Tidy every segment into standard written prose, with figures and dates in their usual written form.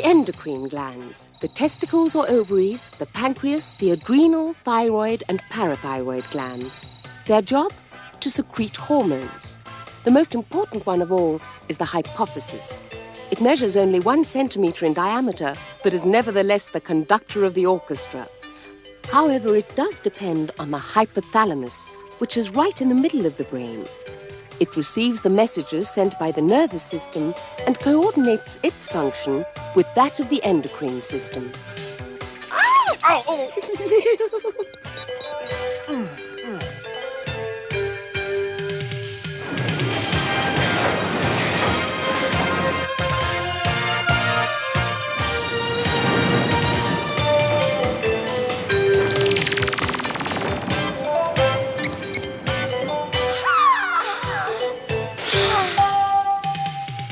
The endocrine glands, the testicles or ovaries, the pancreas, the adrenal, thyroid, and parathyroid glands. Their job? To secrete hormones. The most important one of all is the hypophysis. It measures only 1 centimetre in diameter, but is nevertheless the conductor of the orchestra. However, it does depend on the hypothalamus, which is right in the middle of the brain. It receives the messages sent by the nervous system and coordinates its function with that of the endocrine system. Oh! Oh!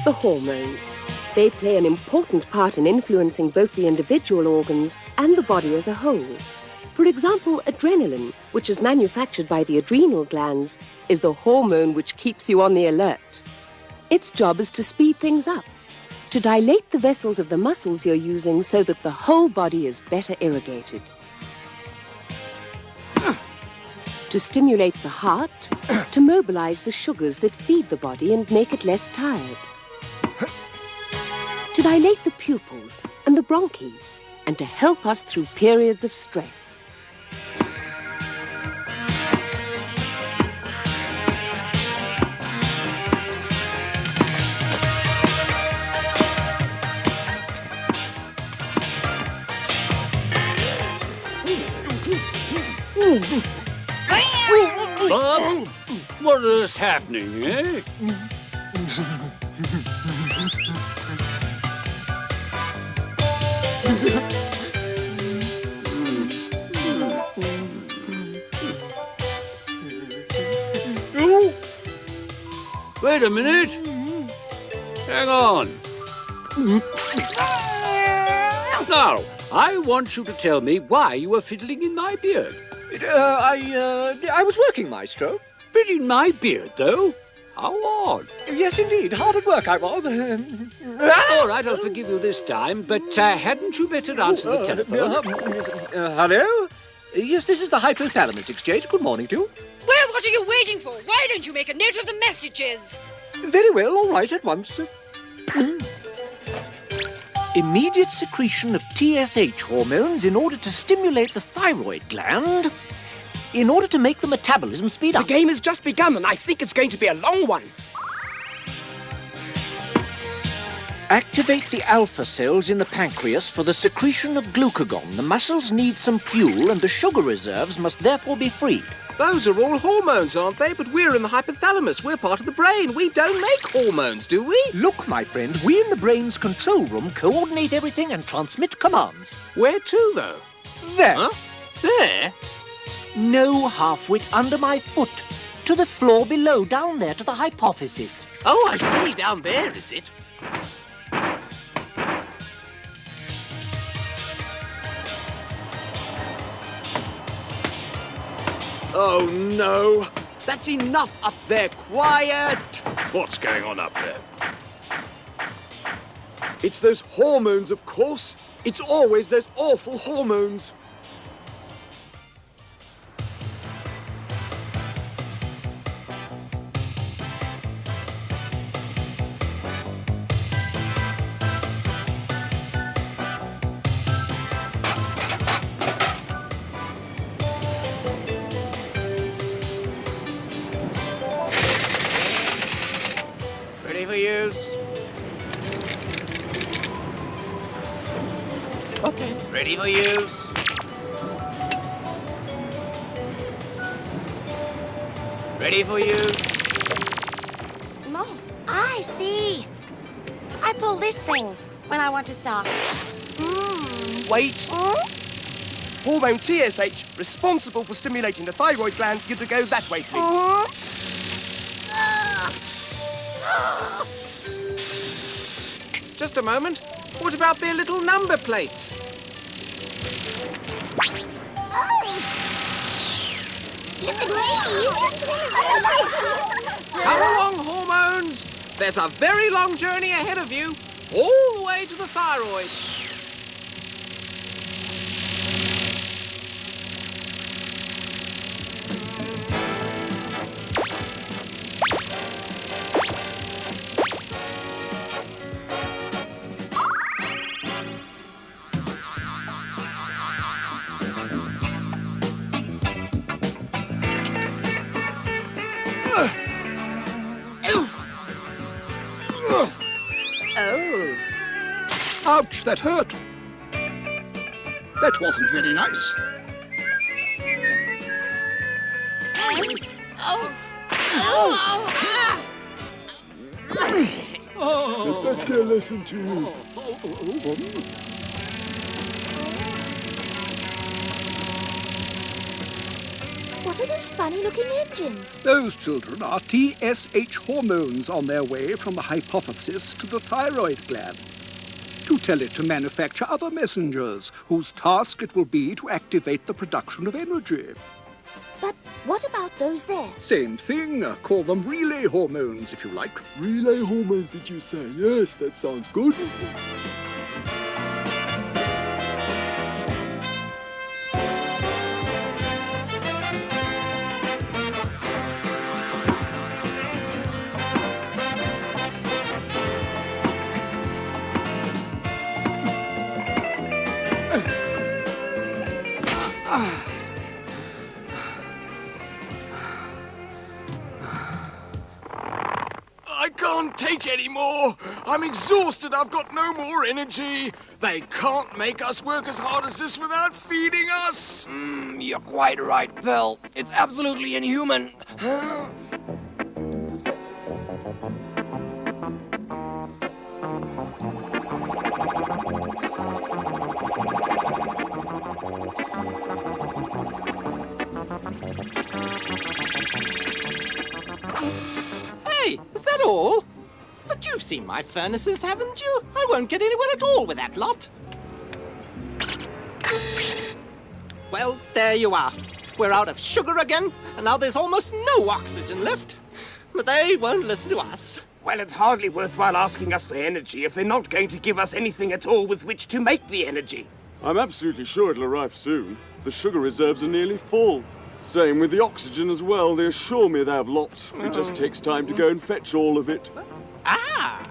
The hormones. They play an important part in influencing both the individual organs and the body as a whole. For example, adrenaline, which is manufactured by the adrenal glands, is the hormone which keeps you on the alert. Its job is to speed things up, to dilate the vessels of the muscles you're using so that the whole body is better irrigated. To stimulate the heart, to mobilize the sugars that feed the body and make it less tired. To dilate the pupils and the bronchi, and to help us through periods of stress. Bob, what is happening, eh? Wait a minute. Hang on. Now, I want you to tell me why you were fiddling in my beard. I was working, Maestro. But in my beard, though? How odd. Yes, indeed. Hard at work I was. All right, I'll forgive you this time, but hadn't you better answer the telephone? Hello? Yes, this is the hypothalamus exchange. Good morning to you. Well, what are you waiting for? Why don't you make a note of the messages? Very well, all right, at once. Immediate secretion of TSH hormones in order to stimulate the thyroid gland, in order to make the metabolism speed up. The game has just begun, and I think it's going to be a long one. Activate the alpha cells in the pancreas for the secretion of glucagon. The muscles need some fuel, and the sugar reserves must therefore be freed. Those are all hormones, aren't they? But we're in the hypothalamus. We're part of the brain. We don't make hormones, do we? Look, my friend, we in the brain's control room coordinate everything and transmit commands. Where to, though? There. Huh? There? No half-wit under my foot. To the floor below, down there, to the hypophysis. Oh, I see. Down there, is it? Oh, no. That's enough up there. Quiet. What's going on up there? It's those hormones, of course. It's always those awful hormones. Ready for use? Okay. Ready for use? Ready for use? Mom, I see. I pull this thing when I want to start. Wait. Hormone TSH, responsible for stimulating the thyroid gland. You're to go that way, please. Just a moment. What about their little number plates? Come along, hormones. There's a very long journey ahead of you. all the way to the thyroid. Ouch, that hurt. That wasn't very nice. Let that be a lesson to you. What are those funny-looking engines? Those children are TSH hormones on their way from the hypophysis to the thyroid gland, to tell it to manufacture other messengers whose task it will be to activate the production of energy. But what about those there? Same thing. Call them relay hormones, if you like. Relay hormones, did you say? Yes, that sounds good. I can't take any more. I'm exhausted. I've got no more energy. They can't make us work as hard as this without feeding us. You're quite right, Pearl. It's absolutely inhuman. Hey, is that all? But you've seen my furnaces, haven't you? I won't get anywhere at all with that lot. Well, there you are. We're out of sugar again, and now there's almost no oxygen left. But they won't listen to us. Well, it's hardly worthwhile asking us for energy if they're not going to give us anything at all with which to make the energy. I'm absolutely sure it'll arrive soon. The sugar reserves are nearly full. Same with the oxygen as well. They assure me they have lots. It just takes time to go and fetch all of it. Ah!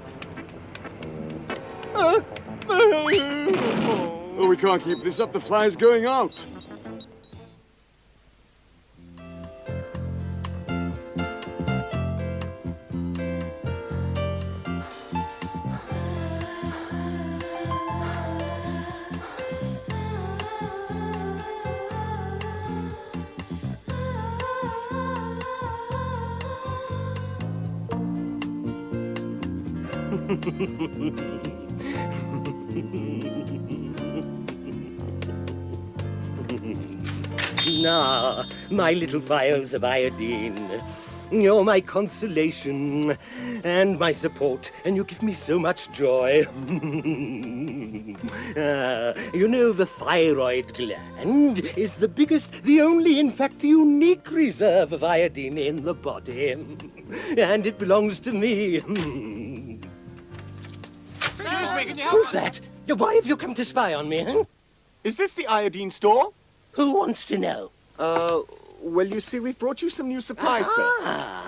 Oh, we can't keep this up. The fly's going out. Ah, my little vials of iodine. You're my consolation and my support, and you give me so much joy. You know, the thyroid gland is the biggest, the only, in fact, the unique reserve of iodine in the body. And it belongs to me. Excuse me, can you help Who's us? that? Why have you come to spy on me, huh? Is this the iodine store? Who wants to know? Well, you see, we've brought you some new supplies, sir.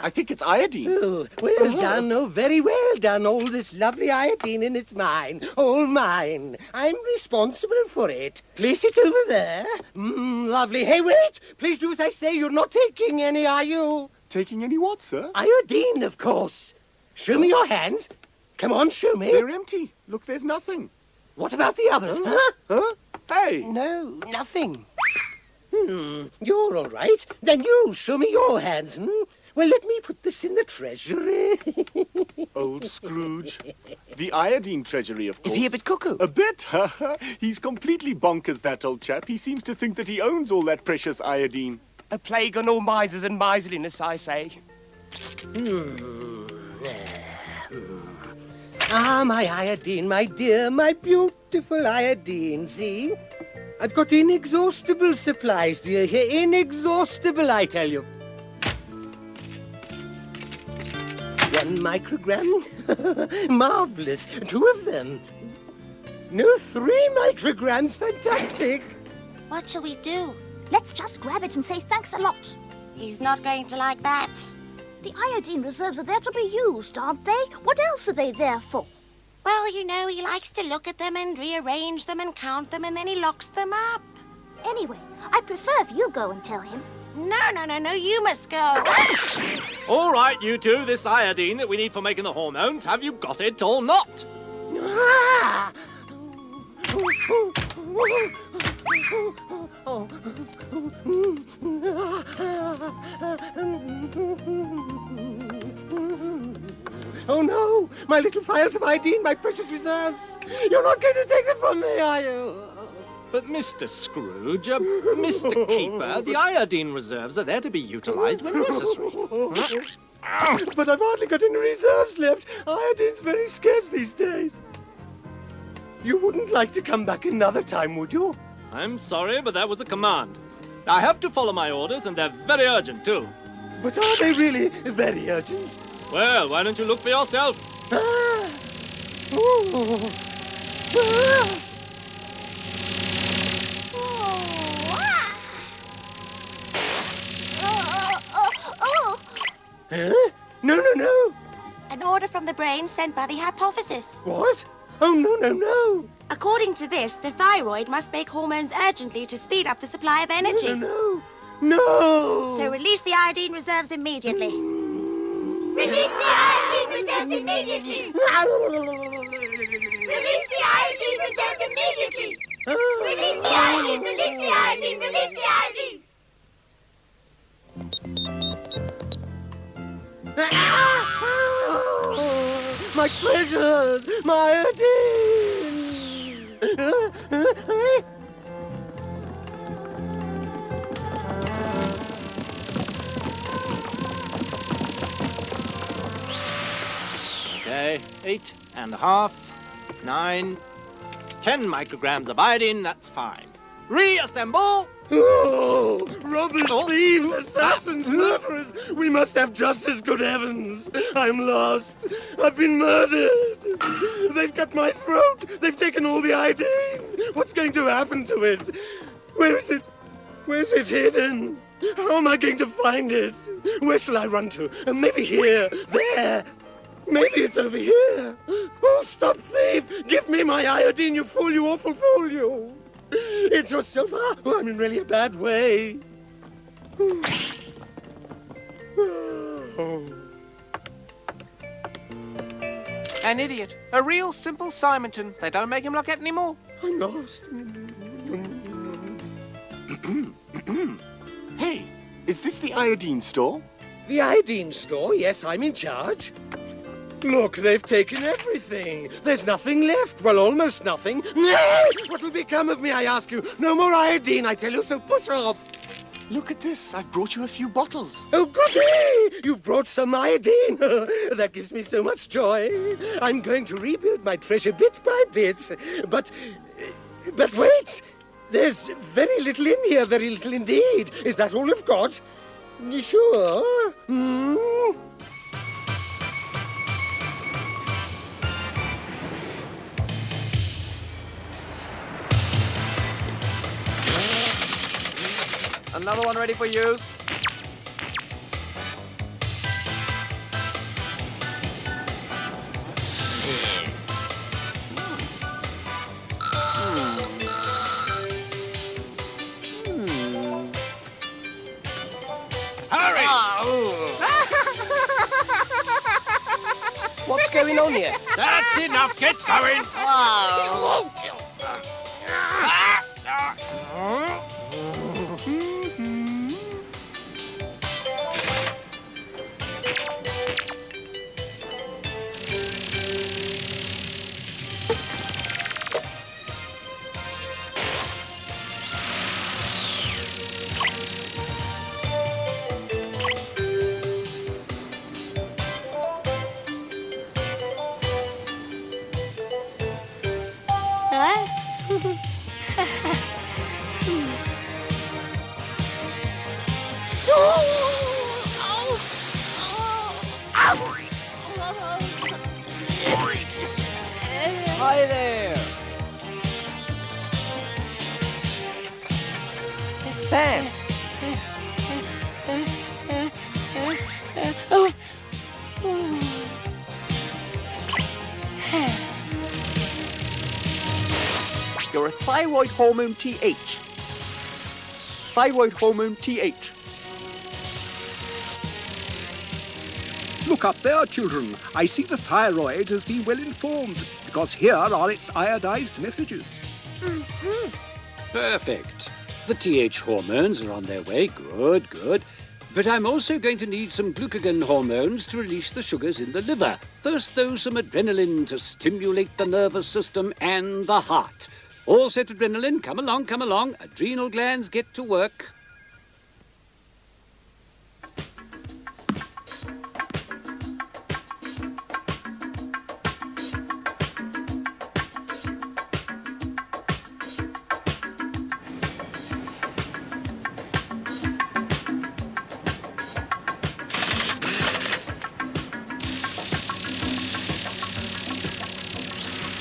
I think it's iodine. Oh, well done, oh, very well done. All this lovely iodine, and it's mine. All mine. I'm responsible for it. Place it over there. Lovely. Hey, wait! Please do as I say. You're not taking any, are you? Taking any what, sir? Iodine, of course. Show me your hands. Come on, show me. They're empty. Look, there's nothing. What about the others, huh? Huh? Hey! No, nothing. You're all right. Then you show me your hands, Well, let me put this in the treasury. Old Scrooge. The iodine treasury, of course. Is he a bit cuckoo? A bit? He's completely bonkers, that old chap. He seems to think that he owns all that precious iodine. A plague on all misers and miserliness, I say. Ah, my iodine, my dear, my beautiful iodine, see? I've got inexhaustible supplies, do you hear? Inexhaustible, I tell you. 1 microgram. Marvelous. 2 of them. No, 3 micrograms. Fantastic. What shall we do? Let's just grab it and say thanks a lot. He's not going to like that. The iodine reserves are there to be used, aren't they? What else are they there for? Well, you know, he likes to look at them and rearrange them and count them, and then he locks them up. Anyway, I prefer if you go and tell him. No, you must go. All right, you two, this iodine that we need for making the hormones, have you got it or not? Oh no! My little files of iodine, my precious reserves! You're not going to take them from me, are you? But Mr. Scrooge, Mr. Keeper, the iodine reserves are there to be utilized when necessary. But I've hardly got any reserves left. Iodine's very scarce these days. You wouldn't like to come back another time, would you? I'm sorry, but that was a command. I have to follow my orders, and they're very urgent, too. But are they really very urgent? Well, why don't you look for yourself? Huh? No. An order from the brain sent by the hypothesis. What? Oh, no. According to this, the thyroid must make hormones urgently to speed up the supply of energy. No. So release the iodine reserves immediately. Release the iodine reserves immediately! Release the iodine reserves immediately! Release the iodine! Release the iodine! Release the iodine! My treasures! My iodine! Okay, 8.5, 9, 10 micrograms of iodine, that's fine. Reassemble! Oh, robbers, thieves, assassins, murderers! We must have justice, good heavens! I'm lost. I've been murdered. They've cut my throat. They've taken all the iodine. What's going to happen to it? Where is it? Where's it hidden? How am I going to find it? Where shall I run to? Maybe here. There. Maybe it's over here. Oh, stop, thief! Give me my iodine, you fool, you awful fool, you! It's yourself. Oh, I'm in really a bad way. An idiot. A real simple Simonton. They don't make him look at anymore. I'm lost. Hey, is this the iodine store? The iodine store? Yes, I'm in charge. Look, they've taken everything. There's nothing left. Well, almost nothing. No! What'll become of me, I ask you? No more iodine, I tell you, so push off. Look at this. I've brought you a few bottles. Oh, goody! You've brought some iodine. That gives me so much joy. I'm going to rebuild my treasure bit by bit. But wait! There's very little in here, very little indeed. Is that all you've got? Sure. Hmm? Another one ready for use. Hurry! What's going on here? That's enough. Get going. Hi there. Bam. You're a thyroid hormone TH. Thyroid hormone TH. Look up there, children. I see the thyroid has been well informed, because here are its iodized messages. Perfect. The TH hormones are on their way. Good, good. But I'm also going to need some glucagon hormones to release the sugars in the liver. First, though, some adrenaline to stimulate the nervous system and the heart. All set, adrenaline. Come along, come along. Adrenal glands, get to work.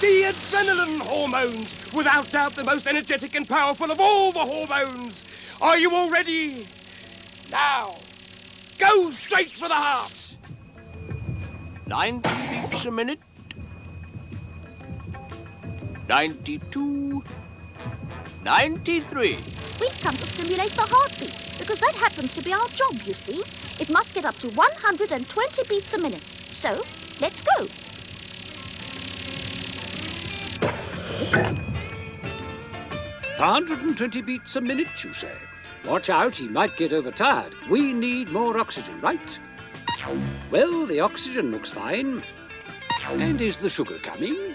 The adrenaline hormones, without doubt the most energetic and powerful of all the hormones. Are you all ready? Now, go straight for the heart. 90 beats a minute. 92. 93. We've come to stimulate the heartbeat, because that happens to be our job, you see. It must get up to 120 beats a minute. So, let's go. $120 beats a minute, you say? Watch out, he might get overtired. We need more oxygen, right? Well, the oxygen looks fine. And is the sugar coming?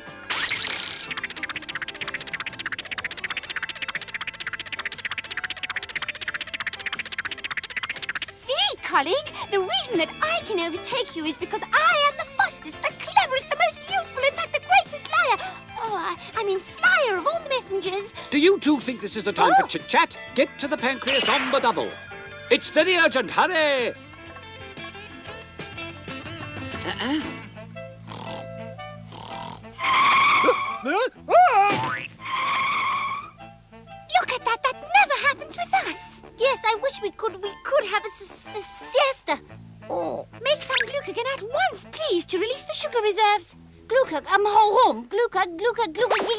See, colleague, the reason that I can overtake you is because I am the fastest, the cleverest, the most useful, in fact, the greatest liar. Oh, I mean flyer of all the messengers. Do you two think this is the time for chit-chat? Get to the pancreas on the double. It's very urgent, hurry! Look at that! That never happens with us. Yes, I wish we could have a siesta. Oh, make some glucagon at once, please, to release the sugar reserves. Gluca,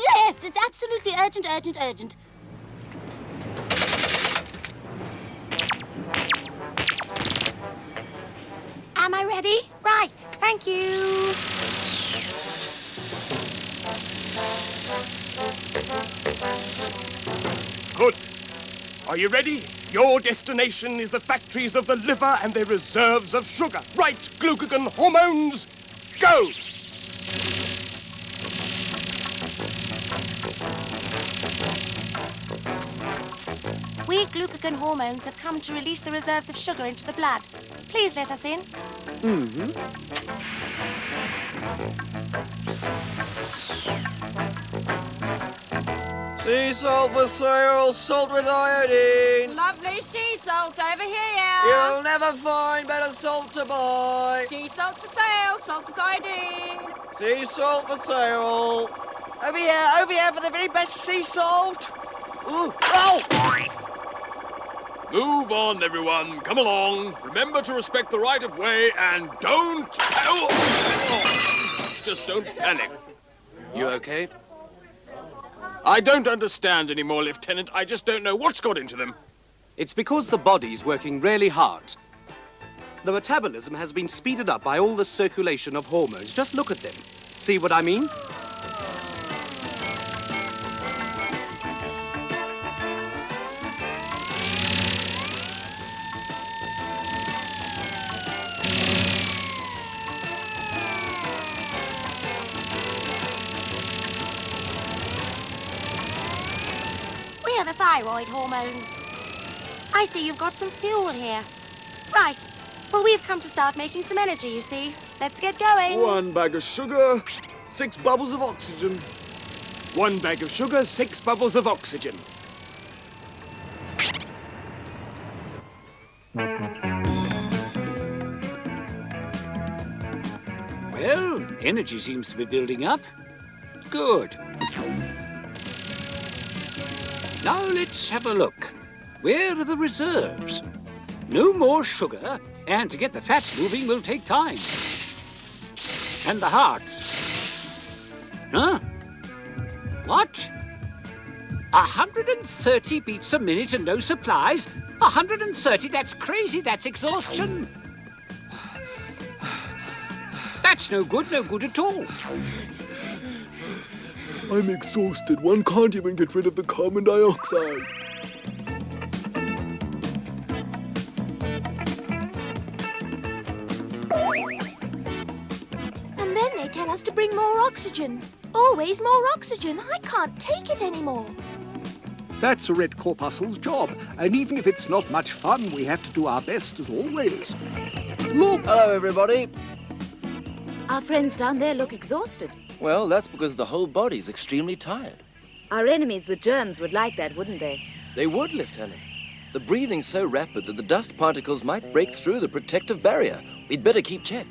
yes, it's absolutely urgent, urgent, urgent. Am I ready? Right, thank you. Good. Are you ready? Your destination is the factories of the liver and their reserves of sugar. Right, glucagon hormones, go! We glucagon hormones have come to release the reserves of sugar into the blood. Please let us in. Sea salt for sale, salt with iodine. Lovely sea salt over here. You'll never find better salt to buy. Sea salt for sale, salt with iodine. Sea salt for sale. Over here for the very best sea salt. Ooh. Oh! Move on, everyone. Come along. Remember to respect the right of way and don't... Just don't panic. You okay? I don't understand anymore, Lieutenant. I just don't know what's got into them. It's because the body's working really hard. The metabolism has been speeded up by all the circulation of hormones. Just look at them. See what I mean? We are the thyroid hormones. I see you've got some fuel here. Right. Well, we've come to start making some energy, you see. Let's get going. 1 bag of sugar, 6 bubbles of oxygen. 1 bag of sugar, 6 bubbles of oxygen. Well, energy seems to be building up. Good. Now let's have a look. Where are the reserves? No more sugar, and to get the fats moving will take time. And the hearts. Huh? What? 130 beats a minute and no supplies? 130? That's crazy. That's exhaustion. That's no good at all. I'm exhausted. One can't even get rid of the carbon dioxide. And then they tell us to bring more oxygen. Always more oxygen. I can't take it anymore. That's a red corpuscle's job, and even if it's not much fun, we have to do our best as always. Look! Hello, everybody. Our friends down there look exhausted. Well, that's because the whole body's extremely tired. Our enemies, the germs, would like that, wouldn't they? They would, Lieutenant. The breathing's so rapid that the dust particles might break through the protective barrier. We'd better keep check.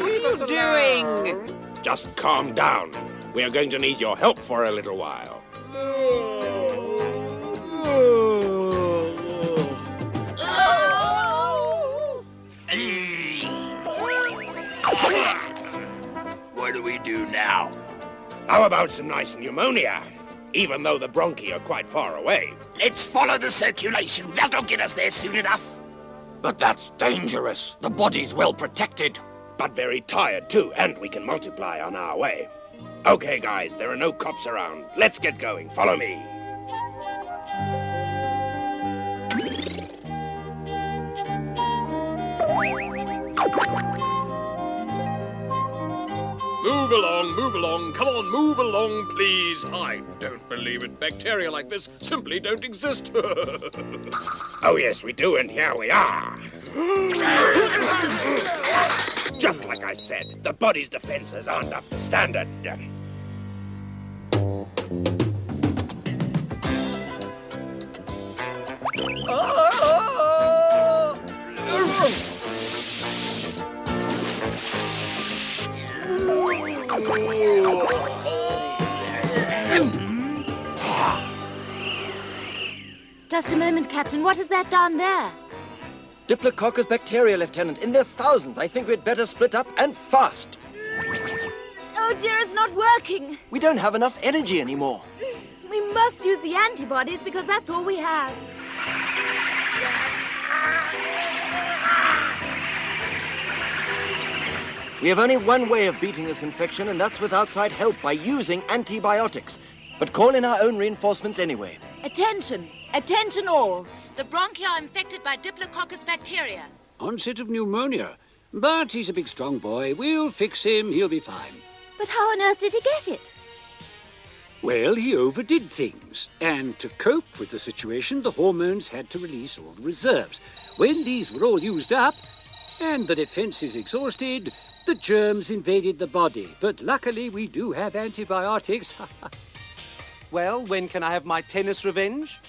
What are you doing? Just calm down. We are going to need your help for a little while. What do we do now? How about some nice pneumonia? Even though the bronchi are quite far away. Let's follow the circulation. That'll get us there soon enough. But that's dangerous. The body's well protected. But very tired too, and we can multiply on our way. Okay, guys, there are no cops around. Let's get going. Follow me. Move along. Come on, move along, please. I don't believe it. Bacteria like this simply don't exist. Oh, yes, we do, and here we are. Just like I said, the body's defenses aren't up to standard. Just a moment, Captain. What is that down there? Diplococcus bacteria, Lieutenant. In their thousands. I think we'd better split up and fast. Oh dear, it's not working. We don't have enough energy anymore. We must use the antibodies because that's all we have. We have only one way of beating this infection, and that's with outside help by using antibiotics. But call in our own reinforcements anyway. Attention! Attention all! The bronchi are infected by Diplococcus bacteria. Onset of pneumonia. But he's a big, strong boy. We'll fix him. He'll be fine. But how on earth did he get it? Well, he overdid things. And to cope with the situation, the hormones had to release all the reserves. When these were all used up, and the defense is exhausted, the germs invaded the body. But luckily, we do have antibiotics. Well, when can I have my tennis revenge?